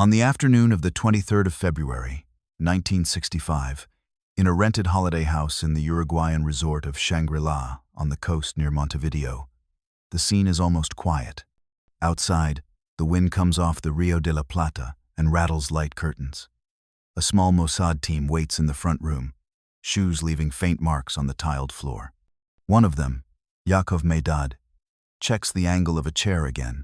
On the afternoon of the 23rd of February, 1965, in a rented holiday house in the Uruguayan resort of Shangri-La on the coast near Montevideo, the scene is almost quiet. Outside, the wind comes off the Rio de la Plata and rattles light curtains. A small Mossad team waits in the front room, shoes leaving faint marks on the tiled floor. One of them, Mossad, checks the angle of a chair again,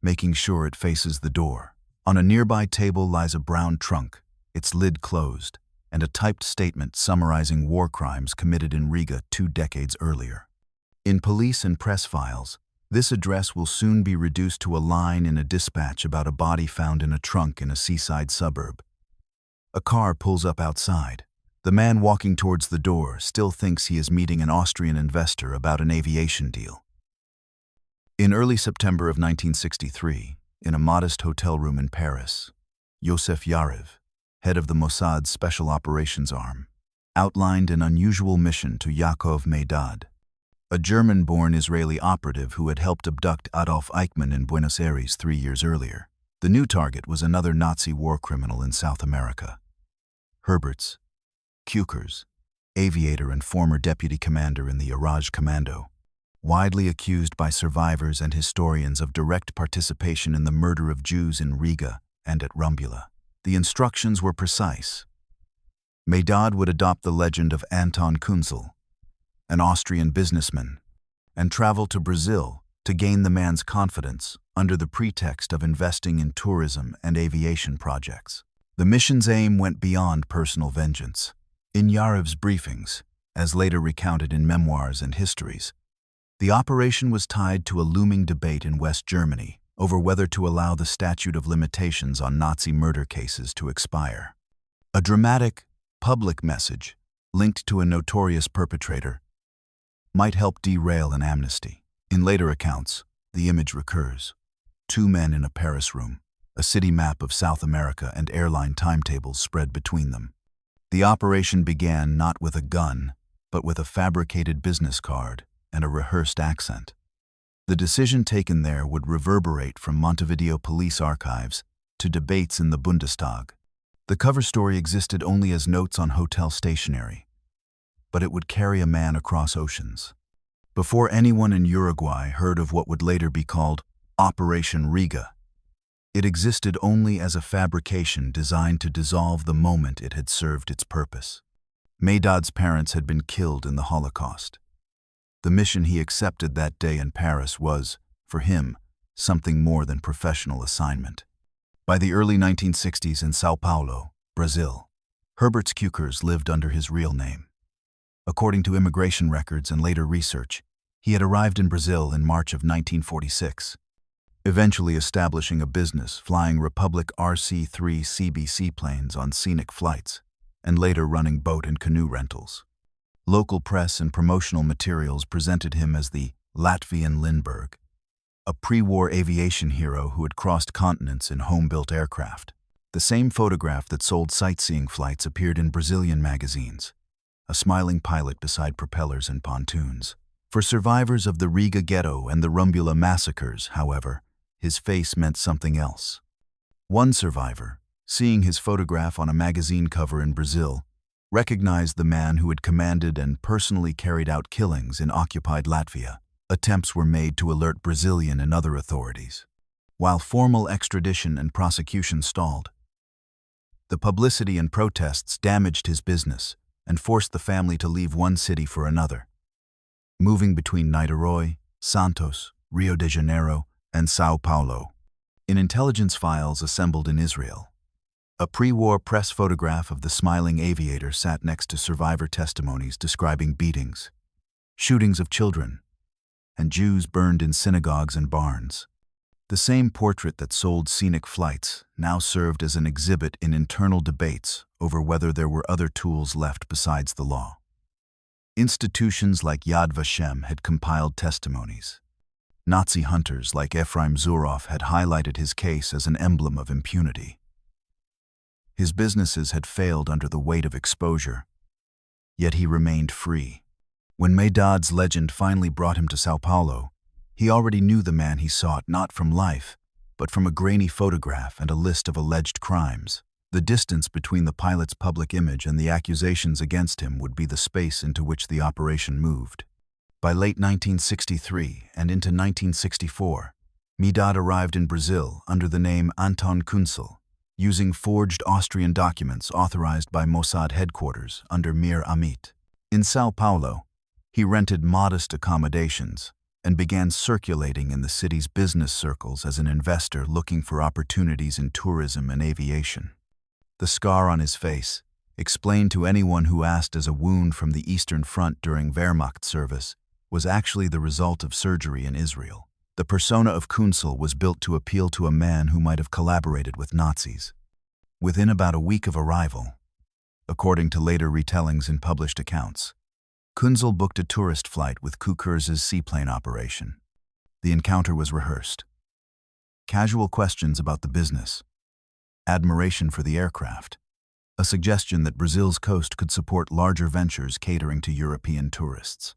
making sure it faces the door. On a nearby table lies a brown trunk, its lid closed, and a typed statement summarizing war crimes committed in Riga 2 decades earlier. In police and press files, this address will soon be reduced to a line in a dispatch about a body found in a trunk in a seaside suburb. A car pulls up outside. The man walking towards the door still thinks he is meeting an Austrian investor about an aviation deal. In early September of 1963, in a modest hotel room in Paris, Yosef Yariv, head of the Mossad's Special Operations Arm, outlined an unusual mission to Mossad, a German-born Israeli operative who had helped abduct Adolf Eichmann in Buenos Aires 3 years earlier. The new target was another Nazi war criminal in South America. Herberts, Kukers, aviator and former deputy commander in the Iraj Commando, widely accused by survivors and historians of direct participation in the murder of Jews in Riga and at Rumbula. The instructions were precise. Mossad would adopt the legend of Anton Kunzel, an Austrian businessman, and travel to Brazil to gain the man's confidence under the pretext of investing in tourism and aviation projects. The mission's aim went beyond personal vengeance. In Yariv's briefings, as later recounted in memoirs and histories, the operation was tied to a looming debate in West Germany over whether to allow the statute of limitations on Nazi murder cases to expire. A dramatic, public message linked to a notorious perpetrator might help derail an amnesty. In later accounts, the image recurs. 2 men in a Paris room, a city map of South America and airline timetables spread between them. The operation began not with a gun, but with a fabricated business card and a rehearsed accent. The decision taken there would reverberate from Montevideo police archives to debates in the Bundestag. The cover story existed only as notes on hotel stationery, but it would carry a man across oceans. Before anyone in Uruguay heard of what would later be called Operation Riga, it existed only as a fabrication designed to dissolve the moment it had served its purpose. Mossad's parents had been killed in the Holocaust. The mission he accepted that day in Paris was, for him, something more than professional assignment. By the early 1960s in Sao Paulo, Brazil, Herbert's Kukers lived under his real name. According to immigration records and later research, he had arrived in Brazil in March of 1946, eventually establishing a business flying Republic RC-3 CBC planes on scenic flights, and later running boat and canoe rentals. Local press and promotional materials presented him as the Latvian Lindbergh, a pre-war aviation hero who had crossed continents in home-built aircraft. The same photograph that sold sightseeing flights appeared in Brazilian magazines, a smiling pilot beside propellers and pontoons. For survivors of the Riga ghetto and the Rumbula massacres, however, his face meant something else. One survivor, seeing his photograph on a magazine cover in Brazil, recognized the man who had commanded and personally carried out killings in occupied Latvia. Attempts were made to alert Brazilian and other authorities. While formal extradition and prosecution stalled, the publicity and protests damaged his business and forced the family to leave one city for another, moving between Niterói, Santos, Rio de Janeiro, and Sao Paulo. In intelligence files assembled in Israel, a pre-war press photograph of the smiling aviator sat next to survivor testimonies describing beatings, shootings of children, and Jews burned in synagogues and barns. The same portrait that sold scenic flights now served as an exhibit in internal debates over whether there were other tools left besides the law. Institutions like Yad Vashem had compiled testimonies. Nazi hunters like Ephraim Zurov had highlighted his case as an emblem of impunity. His businesses had failed under the weight of exposure, yet he remained free. When Mossad's legend finally brought him to Sao Paulo, he already knew the man he sought not from life, but from a grainy photograph and a list of alleged crimes. The distance between the pilot's public image and the accusations against him would be the space into which the operation moved. By late 1963 and into 1964, Mossad arrived in Brazil under the name Anton Kunzel, using forged Austrian documents authorized by Mossad headquarters under Mir Amit. In São Paulo, he rented modest accommodations and began circulating in the city's business circles as an investor looking for opportunities in tourism and aviation. The scar on his face, explained to anyone who asked as a wound from the Eastern Front during Wehrmacht service, was actually the result of surgery in Israel. The persona of Kunzel was built to appeal to a man who might have collaborated with Nazis. Within about a week of arrival, according to later retellings in published accounts, Kunzel booked a tourist flight with Kukurz's seaplane operation. The encounter was rehearsed. Casual questions about the business, admiration for the aircraft, a suggestion that Brazil's coast could support larger ventures catering to European tourists.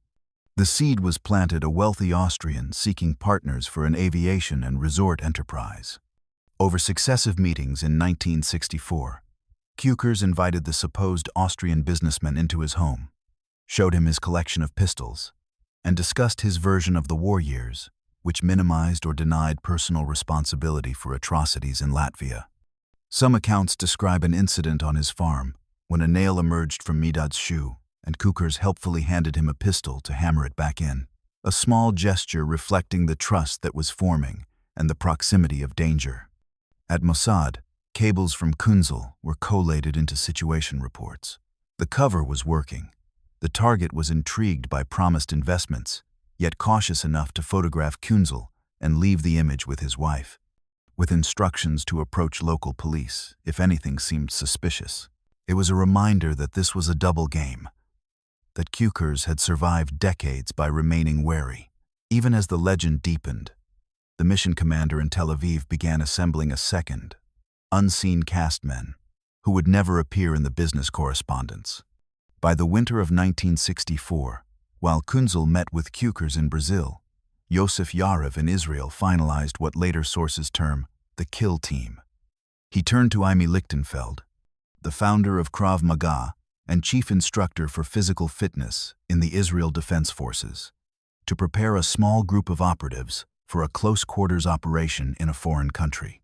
The seed was planted a wealthy Austrian seeking partners for an aviation and resort enterprise. Over successive meetings in 1964, Kukers invited the supposed Austrian businessman into his home, showed him his collection of pistols, and discussed his version of the war years, which minimized or denied personal responsibility for atrocities in Latvia. Some accounts describe an incident on his farm when a nail emerged from Mossad's shoe, and Kukers helpfully handed him a pistol to hammer it back in, a small gesture reflecting the trust that was forming and the proximity of danger. At Mossad, cables from Kunzel were collated into situation reports. The cover was working. The target was intrigued by promised investments, yet cautious enough to photograph Kunzel and leave the image with his wife, with instructions to approach local police if anything seemed suspicious. It was a reminder that this was a double game, that Kukers had survived decades by remaining wary. Even as the legend deepened, the mission commander in Tel Aviv began assembling a second, unseen cast men who would never appear in the business correspondence. By the winter of 1964, while Kunzel met with Kukers in Brazil, Yosef Yariv in Israel finalized what later sources term the kill team. He turned to Imi Lichtenfeld, the founder of Krav Maga and chief instructor for physical fitness in the Israel Defense Forces, to prepare a small group of operatives for a close-quarters operation in a foreign country.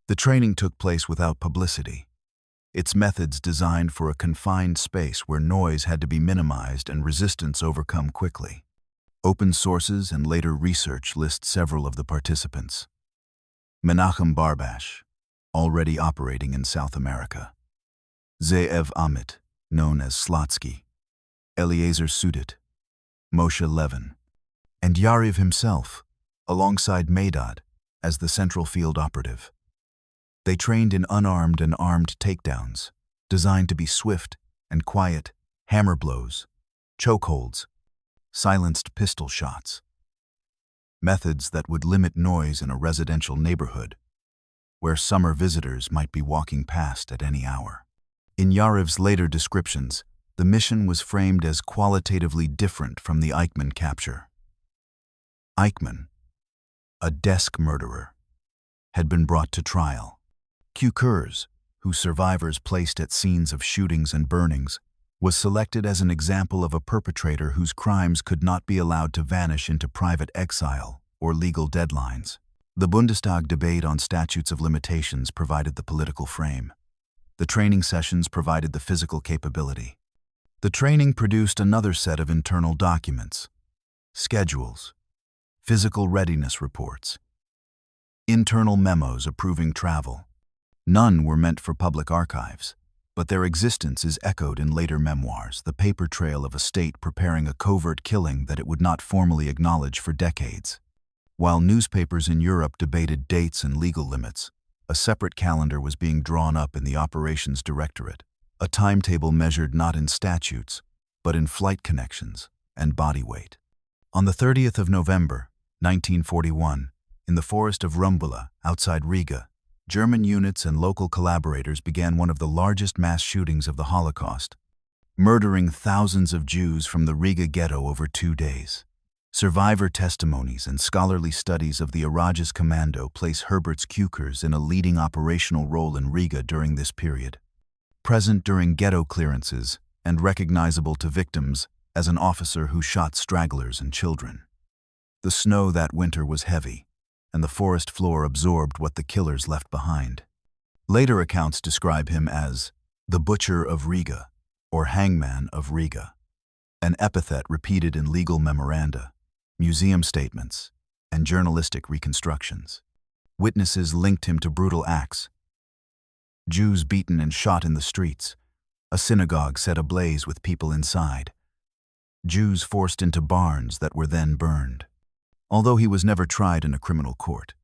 The training took place without publicity, its methods designed for a confined space where noise had to be minimized and resistance overcome quickly. Open sources and later research list several of the participants. Menachem Barbash, already operating in South America. Ze'ev Amit, known as Slotsky, Eliezer Sudit, Moshe Levin, and Yariv himself, alongside Mossad, as the central field operative. They trained in unarmed and armed takedowns, designed to be swift and quiet, hammer blows, chokeholds, silenced pistol shots. Methods that would limit noise in a residential neighborhood, where summer visitors might be walking past at any hour. In Yariv's later descriptions, the mission was framed as qualitatively different from the Eichmann capture. Eichmann, a desk murderer, had been brought to trial. Kukers, whose survivors placed at scenes of shootings and burnings, was selected as an example of a perpetrator whose crimes could not be allowed to vanish into private exile or legal deadlines. The Bundestag debate on statutes of limitations provided the political frame. The training sessions provided the physical capability. The training produced another set of internal documents: schedules, physical readiness reports, internal memos approving travel. None were meant for public archives, but their existence is echoed in later memoirs, the paper trail of a state preparing a covert killing that it would not formally acknowledge for decades. While newspapers in Europe debated dates and legal limits, a separate calendar was being drawn up in the Operations Directorate, a timetable measured not in statutes, but in flight connections and body weight. On the 30th of November, 1941, in the forest of Rumbula, outside Riga, German units and local collaborators began one of the largest mass shootings of the Holocaust, murdering thousands of Jews from the Riga ghetto over 2 days. Survivor testimonies and scholarly studies of the Arajas Commando place Herbert's Kukers in a leading operational role in Riga during this period. Present during ghetto clearances and recognizable to victims as an officer who shot stragglers and children. The snow that winter was heavy, and the forest floor absorbed what the killers left behind. Later accounts describe him as the Butcher of Riga, or Hangman of Riga, an epithet repeated in legal memoranda, museum statements, and journalistic reconstructions. Witnesses linked him to brutal acts. Jews beaten and shot in the streets, a synagogue set ablaze with people inside, Jews forced into barns that were then burned. Although he was never tried in a criminal court,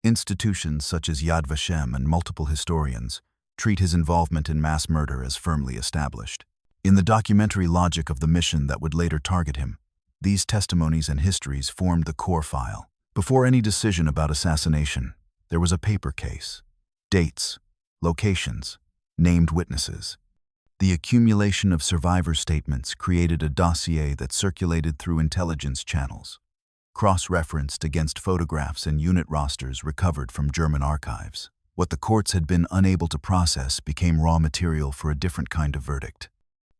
institutions such as Yad Vashem and multiple historians treat his involvement in mass murder as firmly established. In the documentary logic of the mission that would later target him, these testimonies and histories formed the core file. Before any decision about assassination, there was a paper case, dates, locations, named witnesses. The accumulation of survivor statements created a dossier that circulated through intelligence channels, cross-referenced against photographs and unit rosters recovered from German archives. What the courts had been unable to process became raw material for a different kind of verdict.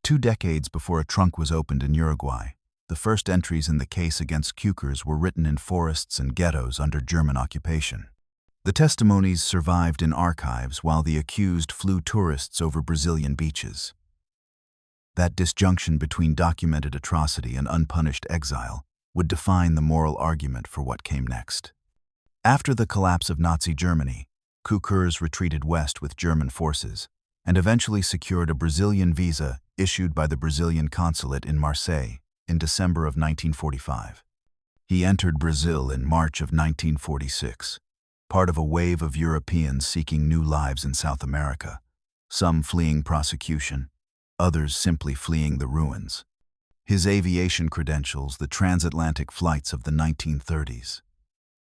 2 decades before a trunk was opened in Uruguay, the first entries in the case against Kukers were written in forests and ghettos under German occupation. The testimonies survived in archives while the accused flew tourists over Brazilian beaches. That disjunction between documented atrocity and unpunished exile would define the moral argument for what came next. After the collapse of Nazi Germany, Kukers retreated west with German forces and eventually secured a Brazilian visa issued by the Brazilian consulate in Marseille in December of 1945. He entered Brazil in March of 1946, part of a wave of Europeans seeking new lives in South America, some fleeing prosecution, others simply fleeing the ruins. His aviation credentials, the transatlantic flights of the 1930s.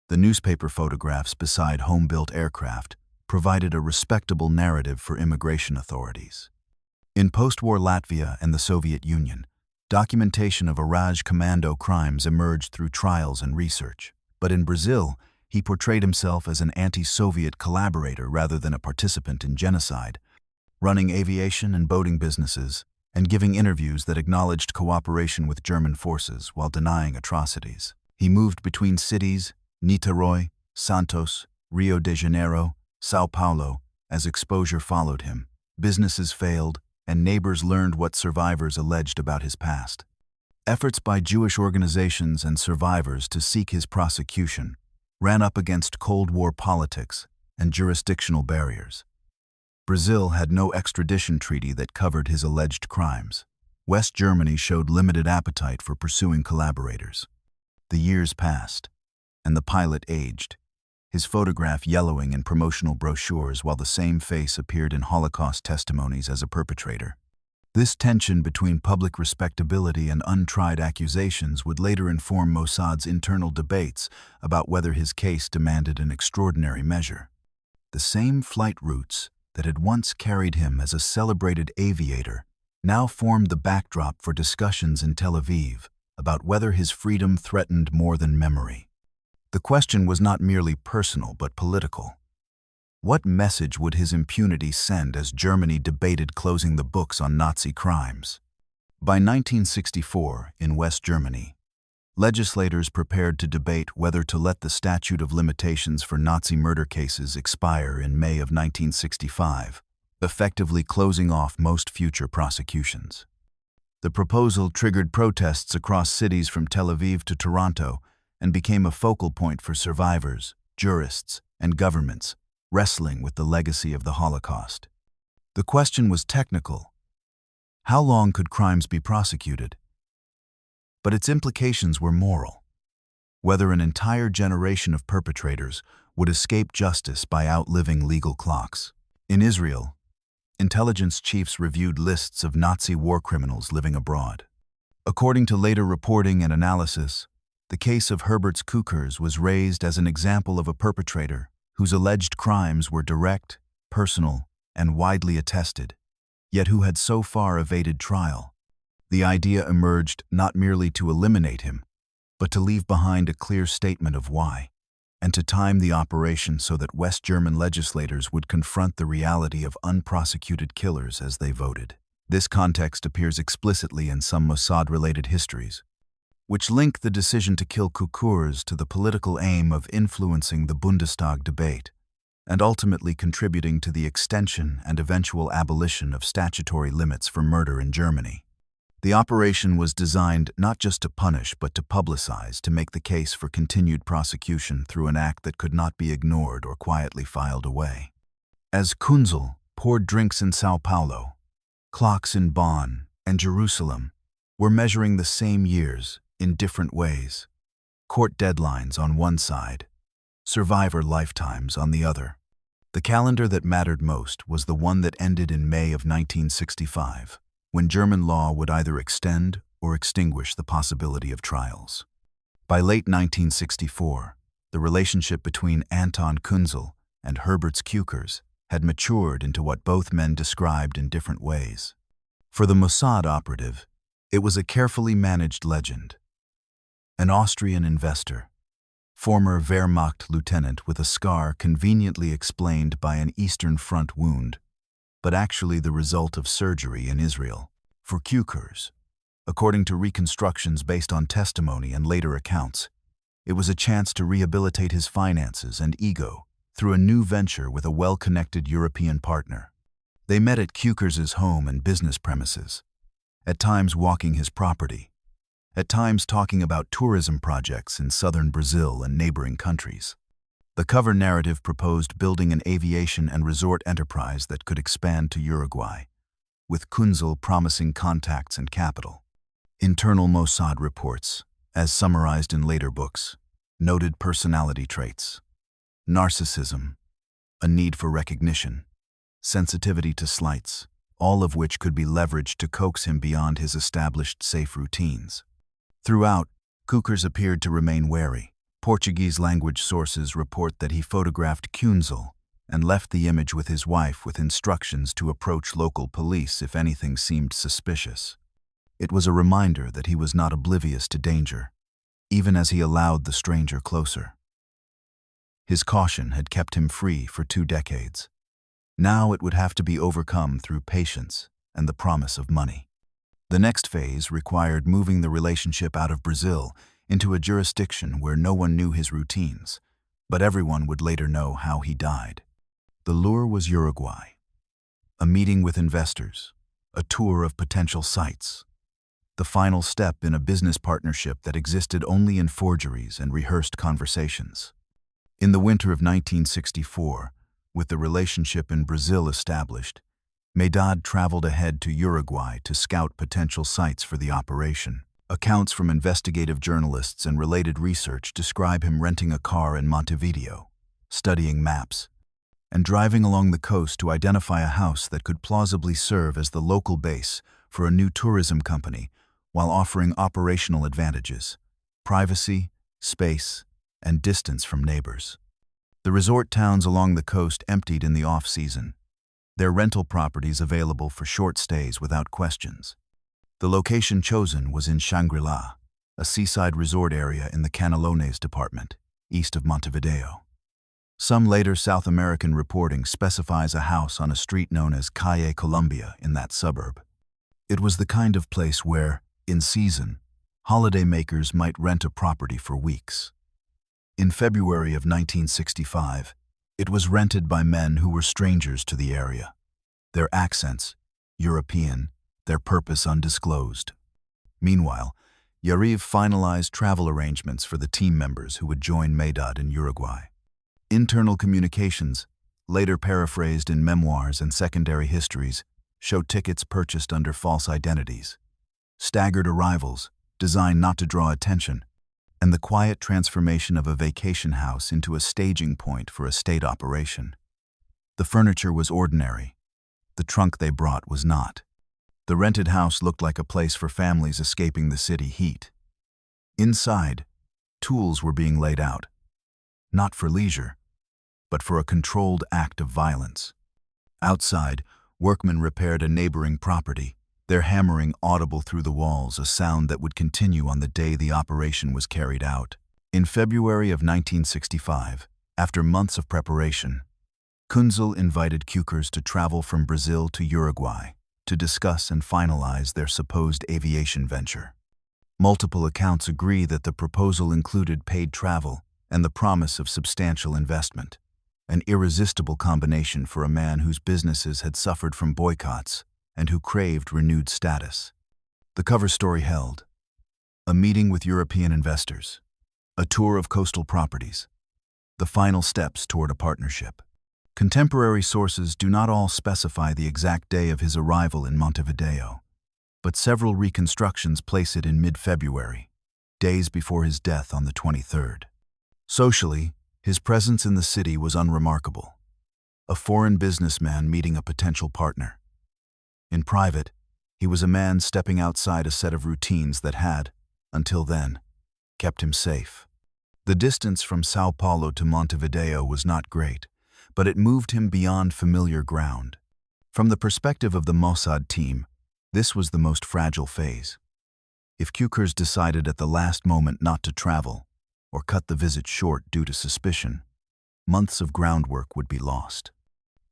The newspaper photographs beside home-built aircraft provided a respectable narrative for immigration authorities. In post-war Latvia and the Soviet Union, documentation of Arajas Commando crimes emerged through trials and research. But in Brazil, he portrayed himself as an anti-Soviet collaborator rather than a participant in genocide, running aviation and boating businesses and giving interviews that acknowledged cooperation with German forces while denying atrocities. He moved between cities, Niterói, Santos, Rio de Janeiro, São Paulo, as exposure followed him. Businesses failed, and neighbors learned what survivors alleged about his past. Efforts by Jewish organizations and survivors to seek his prosecution ran up against Cold War politics and jurisdictional barriers. Brazil had no extradition treaty that covered his alleged crimes. West Germany showed limited appetite for pursuing collaborators. The years passed, and the pilot aged, his photograph yellowing in promotional brochures while the same face appeared in Holocaust testimonies as a perpetrator. This tension between public respectability and untried accusations would later inform Mossad's internal debates about whether his case demanded an extraordinary measure. The same flight routes that had once carried him as a celebrated aviator now formed the backdrop for discussions in Tel Aviv about whether his freedom threatened more than memory. The question was not merely personal but political. What message would his impunity send as Germany debated closing the books on Nazi crimes? By 1964, in West Germany, legislators prepared to debate whether to let the statute of limitations for Nazi murder cases expire in May of 1965, effectively closing off most future prosecutions. The proposal triggered protests across cities from Tel Aviv to Toronto and became a focal point for survivors, jurists, and governments wrestling with the legacy of the Holocaust. The question was technical. How long could crimes be prosecuted? But its implications were moral. Whether an entire generation of perpetrators would escape justice by outliving legal clocks. In Israel, intelligence chiefs reviewed lists of Nazi war criminals living abroad. According to later reporting and analysis, the case of Herbert's Kukers was raised as an example of a perpetrator whose alleged crimes were direct, personal, and widely attested, yet who had so far evaded trial. The idea emerged not merely to eliminate him, but to leave behind a clear statement of why, and to time the operation so that West German legislators would confront the reality of unprosecuted killers as they voted. This context appears explicitly in some Mossad-related histories, which link the decision to kill Kukurs to the political aim of influencing the Bundestag debate and ultimately contributing to the extension and eventual abolition of statutory limits for murder in Germany. The operation was designed not just to punish but to publicize, to make the case for continued prosecution through an act that could not be ignored or quietly filed away. As Kunzel poured drinks in Sao Paulo, clocks in Bonn and Jerusalem were measuring the same years in different ways. Court deadlines on one side, survivor lifetimes on the other. The calendar that mattered most was the one that ended in May of 1965, when German law would either extend or extinguish the possibility of trials. By late 1964, the relationship between Anton Kunzel and Herberts Kukurs had matured into what both men described in different ways. For the Mossad operative, it was a carefully managed legend. An Austrian investor, former Wehrmacht lieutenant with a scar conveniently explained by an Eastern Front wound, but actually the result of surgery in Israel. For Kukurs, according to reconstructions based on testimony and later accounts, it was a chance to rehabilitate his finances and ego through a new venture with a well-connected European partner. They met at Kukurs's home and business premises, at times walking his property, at times talking about tourism projects in southern Brazil and neighboring countries. The cover narrative proposed building an aviation and resort enterprise that could expand to Uruguay, with Kunzel promising contacts and capital. Internal Mossad reports, as summarized in later books, noted personality traits: narcissism, a need for recognition, sensitivity to slights, all of which could be leveraged to coax him beyond his established safe routines. Throughout, Kukurs appeared to remain wary. Portuguese-language sources report that he photographed Kunzel and left the image with his wife with instructions to approach local police if anything seemed suspicious. It was a reminder that he was not oblivious to danger, even as he allowed the stranger closer. His caution had kept him free for 2 decades. Now it would have to be overcome through patience and the promise of money. The next phase required moving the relationship out of Brazil into a jurisdiction where no one knew his routines, but everyone would later know how he died. The lure was Uruguay. A meeting with investors, a tour of potential sites, the final step in a business partnership that existed only in forgeries and rehearsed conversations. In the winter of 1964, with the relationship in Brazil established, Mossad traveled ahead to Uruguay to scout potential sites for the operation. Accounts from investigative journalists and related research describe him renting a car in Montevideo, studying maps, and driving along the coast to identify a house that could plausibly serve as the local base for a new tourism company while offering operational advantages: privacy, space, and distance from neighbors. The resort towns along the coast emptied in the off-season, their rental properties available for short stays without questions. The location chosen was in Shangri-La, a seaside resort area in the Canelones department, east of Montevideo. Some later South American reporting specifies a house on a street known as Calle Colombia in that suburb. It was the kind of place where, in season, holidaymakers might rent a property for weeks. In February of 1965, it was rented by men who were strangers to the area, their accents European, their purpose undisclosed. Meanwhile, Yariv finalized travel arrangements for the team members who would join Mossad in Uruguay. Internal communications, later paraphrased in memoirs and secondary histories, show tickets purchased under false identities, staggered arrivals designed not to draw attention, and the quiet transformation of a vacation house into a staging point for a state operation. The furniture was ordinary. The trunk they brought was not. The rented house looked like a place for families escaping the city heat. Inside, tools were being laid out, not for leisure, but for a controlled act of violence. Outside, workmen repaired a neighboring property, their hammering audible through the walls, a sound that would continue on the day the operation was carried out. In February of 1965, after months of preparation, Kunzel invited Kukers to travel from Brazil to Uruguay to discuss and finalize their supposed aviation venture. Multiple accounts agree that the proposal included paid travel and the promise of substantial investment, an irresistible combination for a man whose businesses had suffered from boycotts and who craved renewed status. The cover story held: a meeting with European investors, a tour of coastal properties, the final steps toward a partnership. Contemporary sources do not all specify the exact day of his arrival in Montevideo, but several reconstructions place it in mid-February, days before his death on the 23rd. Socially, his presence in the city was unremarkable, a foreign businessman meeting a potential partner. In private, he was a man stepping outside a set of routines that had, until then, kept him safe. The distance from Sao Paulo to Montevideo was not great, but it moved him beyond familiar ground. From the perspective of the Mossad team, this was the most fragile phase. If Kukers decided at the last moment not to travel, or cut the visit short due to suspicion, months of groundwork would be lost.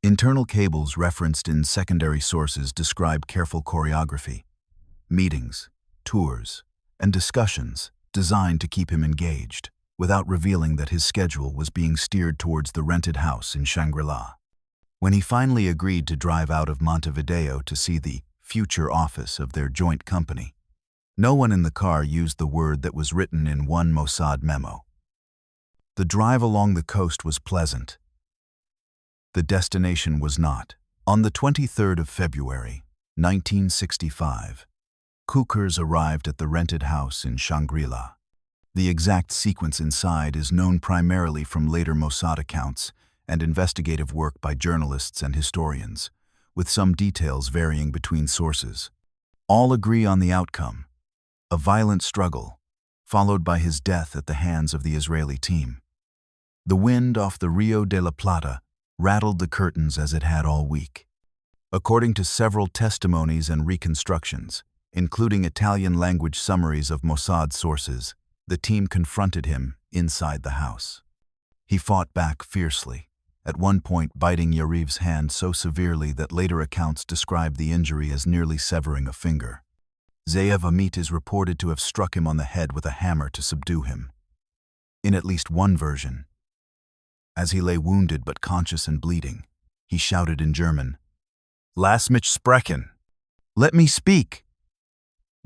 Internal cables referenced in secondary sources describe careful choreography, meetings, tours, and discussions designed to keep him engaged, without revealing that his schedule was being steered towards the rented house in Shangri-La. When he finally agreed to drive out of Montevideo to see the future office of their joint company, no one in the car used the word that was written in one Mossad memo. The drive along the coast was pleasant. The destination was not. On the 23rd of February, 1965, Kukers arrived at the rented house in Shangri-La. The exact sequence inside is known primarily from later Mossad accounts and investigative work by journalists and historians, with some details varying between sources. All agree on the outcome: a violent struggle, followed by his death at the hands of the Israeli team. The wind off the Rio de la Plata rattled the curtains as it had all week. According to several testimonies and reconstructions, including Italian-language summaries of Mossad sources, the team confronted him inside the house. He fought back fiercely, at one point biting Yariv's hand so severely that later accounts described the injury as nearly severing a finger. Zeev Amit is reported to have struck him on the head with a hammer to subdue him. In at least one version, as he lay wounded but conscious and bleeding, he shouted in German, "Lass mich sprechen! Let me speak!"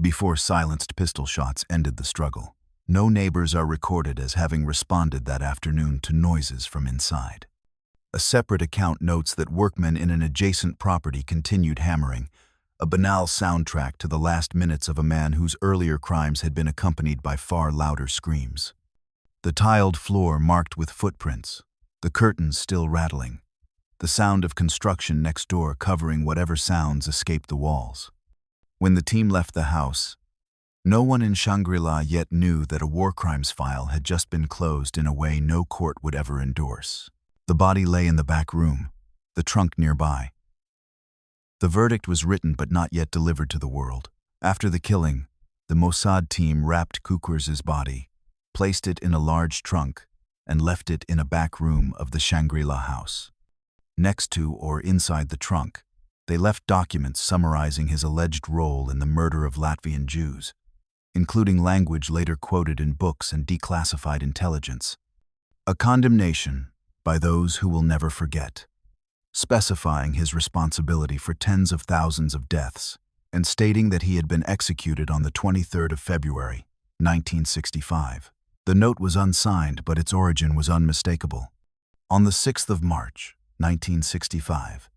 before silenced pistol shots ended the struggle. No neighbors are recorded as having responded that afternoon to noises from inside. A separate account notes that workmen in an adjacent property continued hammering, a banal soundtrack to the last minutes of a man whose earlier crimes had been accompanied by far louder screams. The tiled floor marked with footprints, the curtains still rattling, the sound of construction next door covering whatever sounds escaped the walls. When the team left the house, no one in Shangri-La yet knew that a war crimes file had just been closed in a way no court would ever endorse. The body lay in the back room, the trunk nearby. The verdict was written but not yet delivered to the world. After the killing, the Mossad team wrapped Kukers' body, placed it in a large trunk, and left it in a back room of the Shangri-La house. Next to or inside the trunk, they left documents summarizing his alleged role in the murder of Latvian Jews, including language later quoted in books and declassified intelligence. A condemnation by those who will never forget, specifying his responsibility for tens of thousands of deaths and stating that he had been executed on the 23rd of February, 1965. The note was unsigned, but its origin was unmistakable. On the 6th of March, 1965,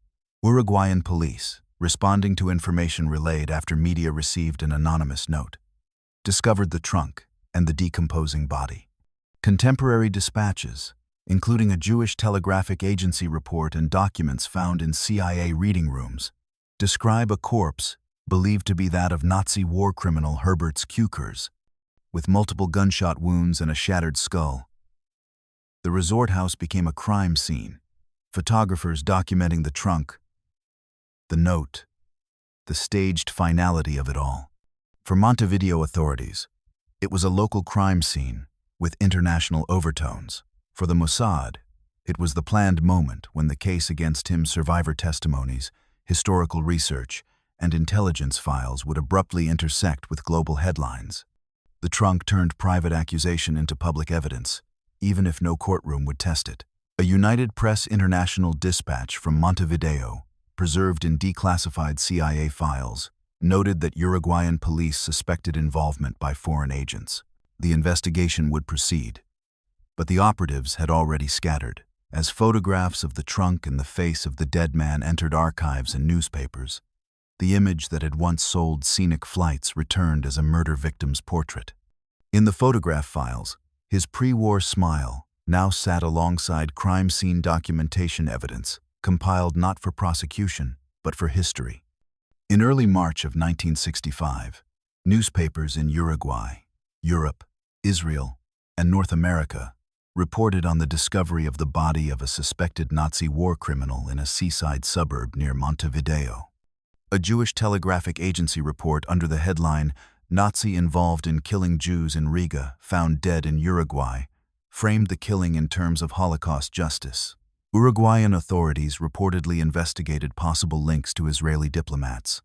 Uruguayan police, responding to information relayed after media received an anonymous note, discovered the trunk and the decomposing body. Contemporary dispatches, including a Jewish telegraphic agency report and documents found in CIA reading rooms, describe a corpse believed to be that of Nazi war criminal Herbert Kukers, with multiple gunshot wounds and a shattered skull. The resort house became a crime scene, photographers documenting the trunk, the note, the staged finality of it all. For Montevideo authorities, it was a local crime scene with international overtones. For the Mossad, it was the planned moment when the case against him, survivor testimonies, historical research, and intelligence files would abruptly intersect with global headlines. The trunk turned private accusation into public evidence, even if no courtroom would test it. A United Press International dispatch from Montevideo, preserved in declassified CIA files, noted that Uruguayan police suspected involvement by foreign agents. The investigation would proceed, but the operatives had already scattered. As photographs of the trunk and the face of the dead man entered archives and newspapers, the image that had once sold scenic flights returned as a murder victim's portrait. In the photograph files, his pre-war smile now sat alongside crime scene documentation evidence, compiled not for prosecution, but for history. In early March of 1965, newspapers in Uruguay, Europe, Israel, and North America reported on the discovery of the body of a suspected Nazi war criminal in a seaside suburb near Montevideo. A Jewish telegraphic agency report under the headline, "Nazi involved in killing Jews in Riga, found dead in Uruguay," framed the killing in terms of Holocaust justice. Uruguayan authorities reportedly investigated possible links to Israeli diplomats.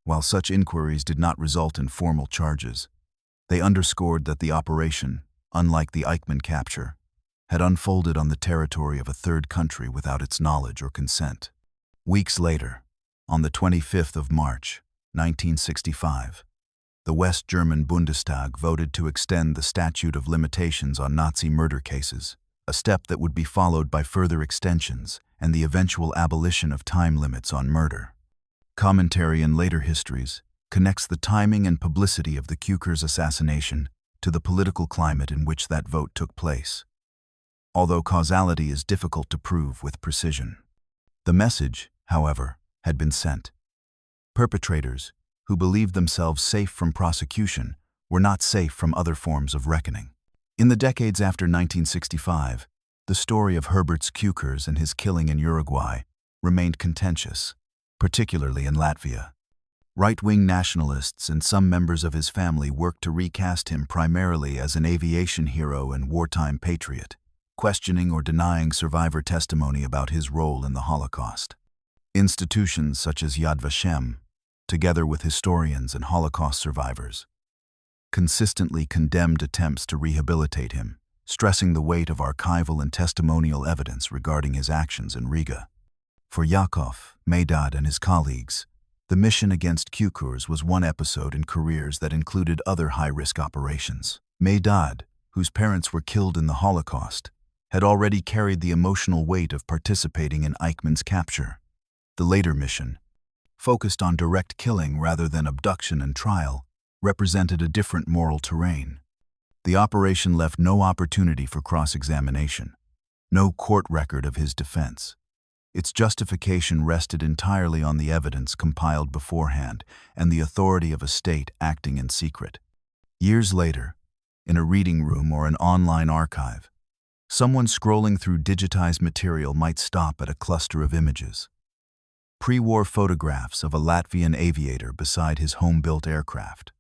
While such inquiries did not result in formal charges, they underscored that the operation, unlike the Eichmann capture, had unfolded on the territory of a third country without its knowledge or consent. Weeks later, on the 25th of March, 1965, the West German Bundestag voted to extend the statute of limitations on Nazi murder cases, a step that would be followed by further extensions and the eventual abolition of time limits on murder. Commentary in later histories connects the timing and publicity of the Kukers assassination to the political climate in which that vote took place, although causality is difficult to prove with precision. The message, however, had been sent. Perpetrators, who believed themselves safe from prosecution, were not safe from other forms of reckoning. In the decades after 1965, the story of Herbert's Kukers and his killing in Uruguay remained contentious, particularly in Latvia. Right-wing nationalists and some members of his family worked to recast him primarily as an aviation hero and wartime patriot, questioning or denying survivor testimony about his role in the Holocaust. Institutions such as Yad Vashem, together with historians and Holocaust survivors, consistently condemned attempts to rehabilitate him, stressing the weight of archival and testimonial evidence regarding his actions in Riga. For Yakov, Mossad, and his colleagues, the mission against Kukers was one episode in careers that included other high-risk operations. Mossad, whose parents were killed in the Holocaust, had already carried the emotional weight of participating in Eichmann's capture. The later mission, focused on direct killing rather than abduction and trial, represented a different moral terrain. The operation left no opportunity for cross-examination, no court record of his defense. Its justification rested entirely on the evidence compiled beforehand and the authority of a state acting in secret. Years later, in a reading room or an online archive, someone scrolling through digitized material might stop at a cluster of images. Pre-war photographs of a Latvian aviator beside his home-built aircraft.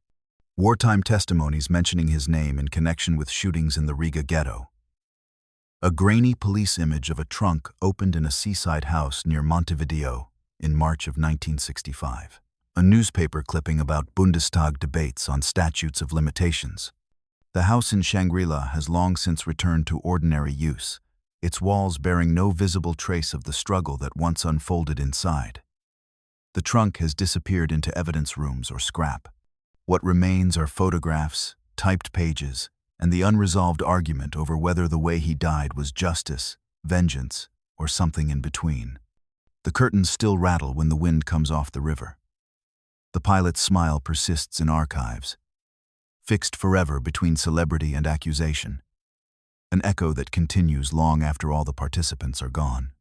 Wartime testimonies mentioning his name in connection with shootings in the Riga ghetto. A grainy police image of a trunk opened in a seaside house near Montevideo in March of 1965. A newspaper clipping about Bundestag debates on statutes of limitations. The house in Shangri-La has long since returned to ordinary use, its walls bearing no visible trace of the struggle that once unfolded inside. The trunk has disappeared into evidence rooms or scrap. What remains are photographs, typed pages, and the unresolved argument over whether the way he died was justice, vengeance, or something in between. The curtains still rattle when the wind comes off the river. The pilot's smile persists in archives, fixed forever between celebrity and accusation, an echo that continues long after all the participants are gone.